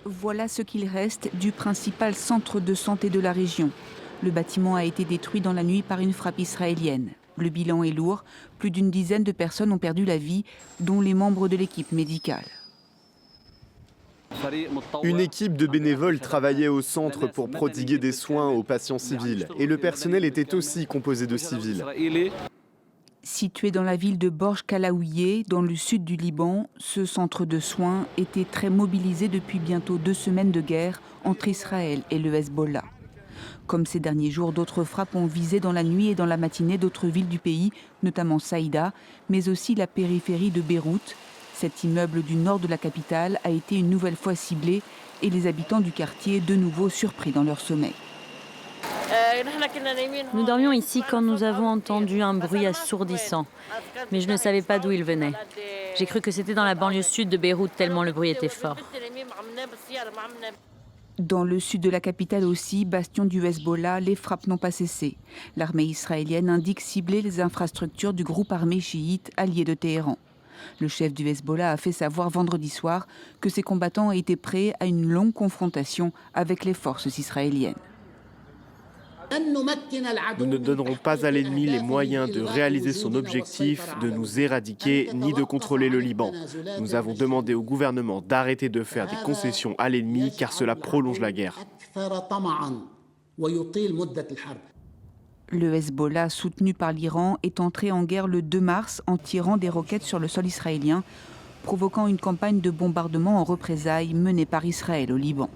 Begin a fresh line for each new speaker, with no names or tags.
Voilà ce qu'il reste du principal centre de santé de la région. Le bâtiment a été détruit dans la nuit par une frappe israélienne. Le bilan est lourd. Plus d'une dizaine de personnes ont perdu la vie, dont les membres de l'équipe médicale.
Une équipe de bénévoles travaillait au centre pour prodiguer des soins aux patients civils. Et le personnel était aussi composé de civils.
Situé dans la ville de Borj Kalaouye, dans le sud du Liban, ce centre de soins était très mobilisé depuis bientôt 2 semaines de guerre entre Israël et le Hezbollah. Comme ces derniers jours, d'autres frappes ont visé dans la nuit et dans la matinée d'autres villes du pays, notamment Saïda, mais aussi la périphérie de Beyrouth. Cet immeuble du nord de la capitale a été une nouvelle fois ciblé et les habitants du quartier de nouveau surpris dans leur sommeil.
Nous dormions ici quand nous avons entendu un bruit assourdissant, mais je ne savais pas d'où il venait. J'ai cru que c'était dans la banlieue sud de Beyrouth tellement le bruit était fort.
Dans le sud de la capitale aussi, bastion du Hezbollah, les frappes n'ont pas cessé. L'armée israélienne indique cibler les infrastructures du groupe armé chiite allié de Téhéran. Le chef du Hezbollah a fait savoir vendredi soir que ses combattants étaient prêts à une longue confrontation avec les forces israéliennes.
Nous ne donnerons pas à l'ennemi les moyens de réaliser son objectif, de nous éradiquer, ni de contrôler le Liban. Nous avons demandé au gouvernement d'arrêter de faire des concessions à l'ennemi car cela prolonge la guerre.
Le Hezbollah, soutenu par l'Iran, est entré en guerre le 2 mars en tirant des roquettes sur le sol israélien, provoquant une campagne de bombardement en représailles menée par Israël au Liban.